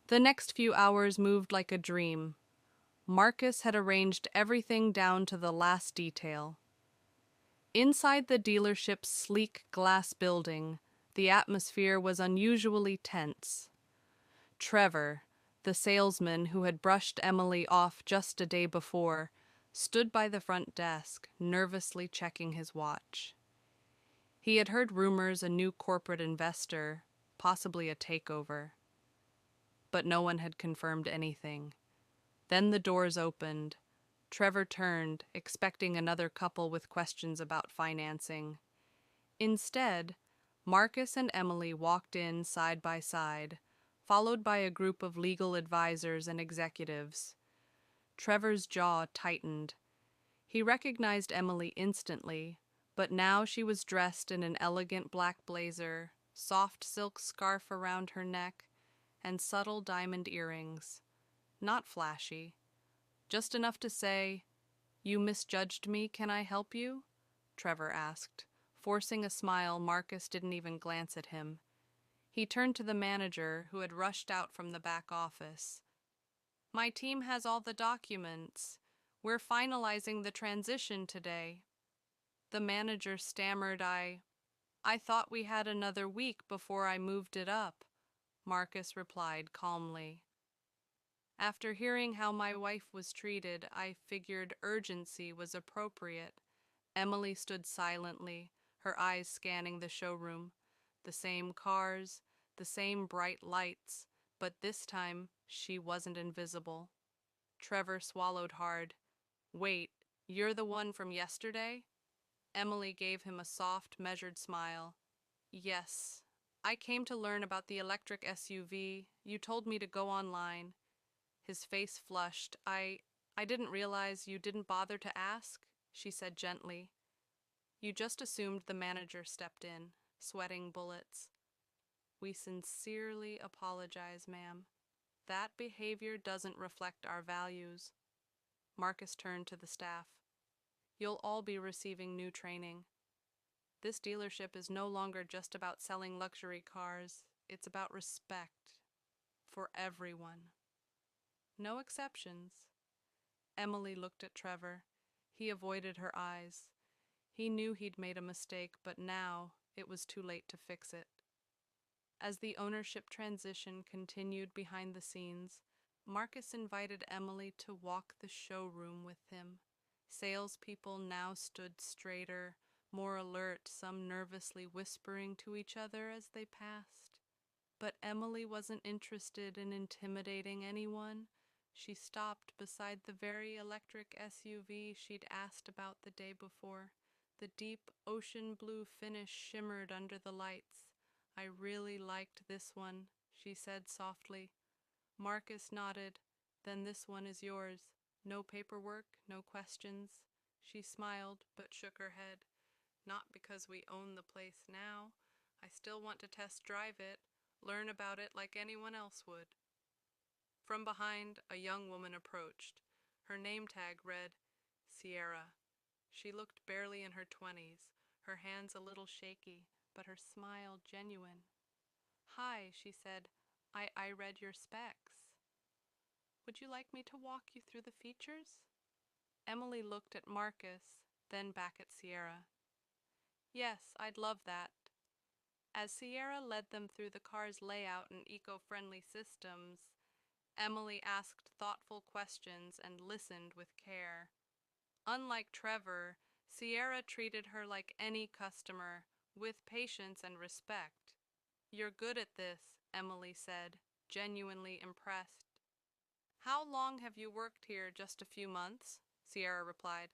The next few hours moved like a dream. Marcus had arranged everything down to the last detail. Inside the dealership's sleek glass building, the atmosphere was unusually tense. Trevor, the salesman who had brushed Emily off just a day before, stood by the front desk, nervously checking his watch. He had heard rumors a new corporate investor, possibly a takeover, but no one had confirmed anything. Then the doors opened. Trevor turned, expecting another couple with questions about financing. Instead, Marcus and Emily walked in side by side, followed by a group of legal advisors and executives. Trevor's jaw tightened. He recognized Emily instantly, but now she was dressed in an elegant black blazer, soft silk scarf around her neck, and subtle diamond earrings. Not flashy, just enough to say, "You misjudged me, can I help you?" Trevor asked. Forcing a smile, Marcus didn't even glance at him. He turned to the manager, who had rushed out from the back office. "My team has all the documents. We're finalizing the transition today." The manager stammered, I thought we had another week before I moved it up," Marcus replied calmly. "After hearing how my wife was treated, I figured urgency was appropriate." Emily stood silently, her eyes scanning the showroom. The same cars, the same bright lights, but this time she wasn't invisible. Trevor swallowed hard. "Wait, you're the one from yesterday?" Emily gave him a soft, measured smile. "Yes. I came to learn about the electric SUV. You told me to go online." His face flushed. I didn't realize you didn't bother to ask," she said gently. "You just assumed." The manager stepped in, sweating bullets. "We sincerely apologize, ma'am. That behavior doesn't reflect our values." Marcus turned to the staff. "You'll all be receiving new training. This dealership is no longer just about selling luxury cars. It's about respect for everyone. No exceptions." Emily looked at Trevor. He avoided her eyes. He knew he'd made a mistake, but now it was too late to fix it. As the ownership transition continued behind the scenes, Marcus invited Emily to walk the showroom with him. Salespeople now stood straighter, more alert, some nervously whispering to each other as they passed. But Emily wasn't interested in intimidating anyone. She stopped beside the very electric SUV she'd asked about the day before. The deep ocean blue finish shimmered under the lights. "I really liked this one," she said softly. Marcus nodded. "Then this one is yours. No paperwork, no questions." She smiled, but shook her head. "Not because we own the place now. I still want to test drive it, learn about it like anyone else would." From behind, a young woman approached. Her name tag read Sierra. She looked barely in her 20s, her hands a little shaky, but her smile genuine. "Hi," she said. I read your specs. Would you like me to walk you through the features?" Emily looked at Marcus, then back at Sierra. "Yes, I'd love that." As Sierra led them through the car's layout and eco-friendly systems, Emily asked thoughtful questions and listened with care. Unlike Trevor, Sierra treated her like any customer, with patience and respect. "You're good at this," Emily said, genuinely impressed. "How long have you worked here?" "Just a few months," Sierra replied.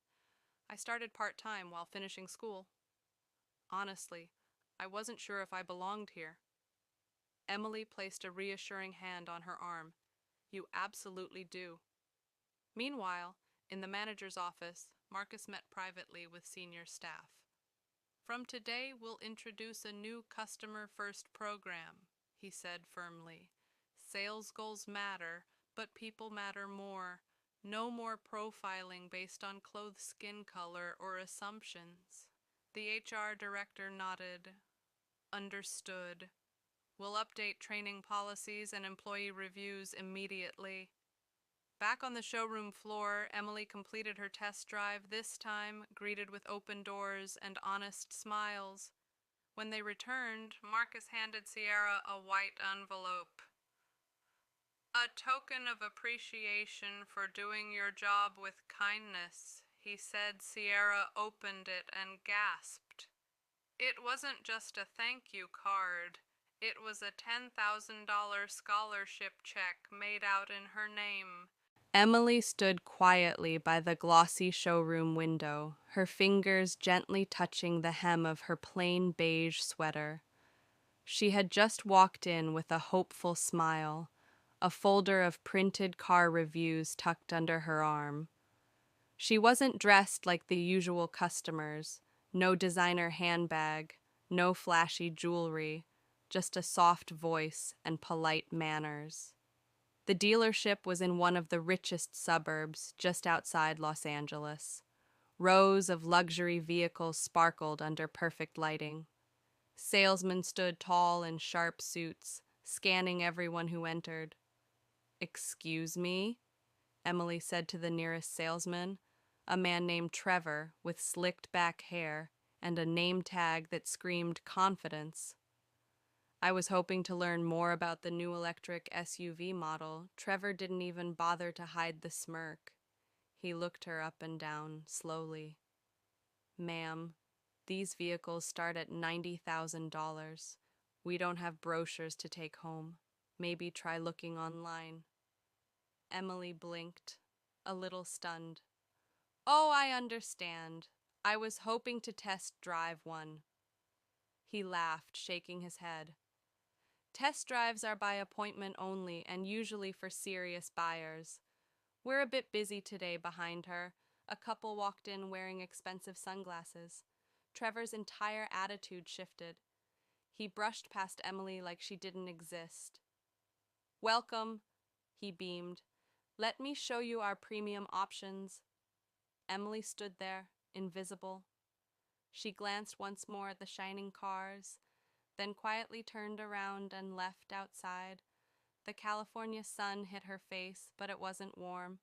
"I started part-time while finishing school. Honestly, I wasn't sure if I belonged here." Emily placed a reassuring hand on her arm. "You absolutely do." Meanwhile, in the manager's office, Marcus met privately with senior staff. "From today, we'll introduce a new customer-first program," he said firmly. "Sales goals matter, but people matter more. No more profiling based on clothes skin color or assumptions." The HR director nodded. "Understood." We'll update training policies and employee reviews immediately. Back on the showroom floor, Emily completed her test drive, this time greeted with open doors and honest smiles. When they returned, Marcus handed Sierra a white envelope. A token of appreciation for doing your job with kindness, he said. Sierra opened it and gasped. It wasn't just a thank you card. It was a $10,000 scholarship check made out in her name. Emily stood quietly by the glossy showroom window, her fingers gently touching the hem of her plain beige sweater. She had just walked in with a hopeful smile, a folder of printed car reviews tucked under her arm. She wasn't dressed like the usual customers, no designer handbag, no flashy jewelry, just a soft voice and polite manners. The dealership was in one of the richest suburbs, just outside Los Angeles. Rows of luxury vehicles sparkled under perfect lighting. Salesmen stood tall in sharp suits, scanning everyone who entered. "Excuse me?" Emily said to the nearest salesman, a man named Trevor with slicked back hair and a name tag that screamed confidence. I was hoping to learn more about the new electric SUV model. Trevor didn't even bother to hide the smirk. He looked her up and down, slowly. "Ma'am, these vehicles start at $90,000. We don't have brochures to take home. Maybe try looking online." Emily blinked, a little stunned. "Oh, I understand. I was hoping to test drive one." He laughed, shaking his head. "Test drives are by appointment only and usually for serious buyers. We're a bit busy today." Behind her, a couple walked in wearing expensive sunglasses. Trevor's entire attitude shifted. He brushed past Emily like she didn't exist. "Welcome," he beamed. "Let me show you our premium options." Emily stood there, invisible. She glanced once more at the shining cars, then quietly turned around and left outside. The California sun hit her face, but it wasn't warm.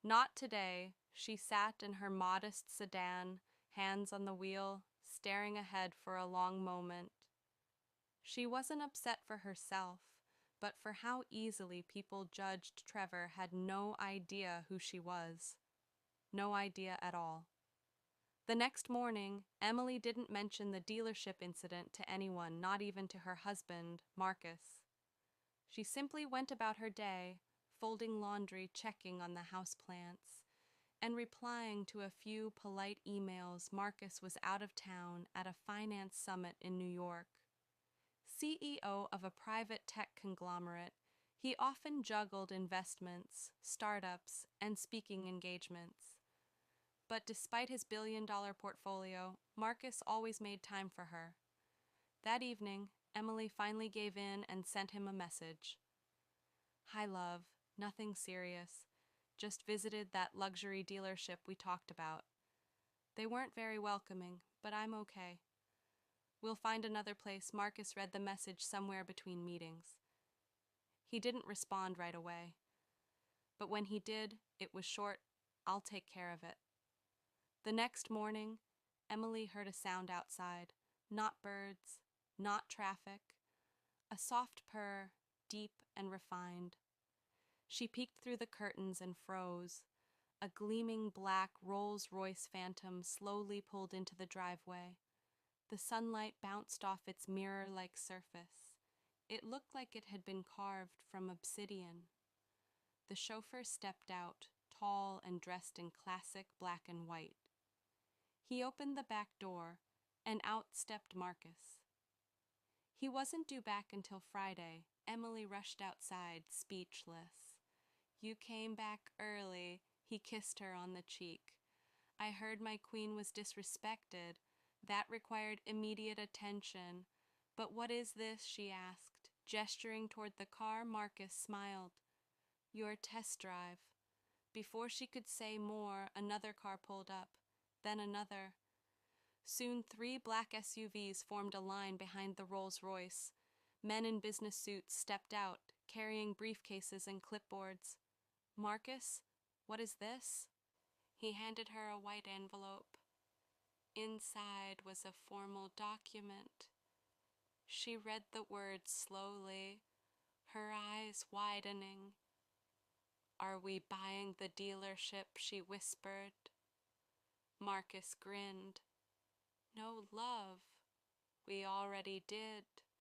Not today. She sat in her modest sedan, hands on the wheel, staring ahead for a long moment. She wasn't upset for herself, but for how easily people judged Trevor had no idea who she was. No idea at all. The next morning, Emily didn't mention the dealership incident to anyone, not even to her husband, Marcus. She simply went about her day, folding laundry, checking on the houseplants, and replying to a few polite emails. Marcus was out of town at a finance summit in New York. CEO of a private tech conglomerate, he often juggled investments, startups, and speaking engagements. But despite his billion-dollar portfolio, Marcus always made time for her. That evening, Emily finally gave in and sent him a message. "Hi, love. Nothing serious. Just visited that luxury dealership we talked about. They weren't very welcoming, but I'm okay. We'll find another place." Marcus read the message somewhere between meetings. He didn't respond right away. But when he did, it was short, "I'll take care of it." The next morning, Emily heard a sound outside. Not birds, not traffic. A soft purr, deep and refined. She peeked through the curtains and froze. A gleaming black Rolls-Royce Phantom slowly pulled into the driveway. The sunlight bounced off its mirror-like surface. It looked like it had been carved from obsidian. The chauffeur stepped out, tall and dressed in classic black and white. He opened the back door, and out stepped Marcus. He wasn't due back until Friday. Emily rushed outside, speechless. "You came back early." He kissed her on the cheek. "I heard my queen was disrespected. That required immediate attention." "But what is this?" she asked. Gesturing toward the car, Marcus smiled. "Your test drive." Before she could say more, another car pulled up, then another. Soon 3 black SUVs formed a line behind the Rolls-Royce. Men in business suits stepped out, carrying briefcases and clipboards. "Marcus, what is this?" He handed her a white envelope. Inside was a formal document. She read the words slowly, her eyes widening. "Are we buying the dealership?" she whispered. Marcus grinned. "No, love. We already did."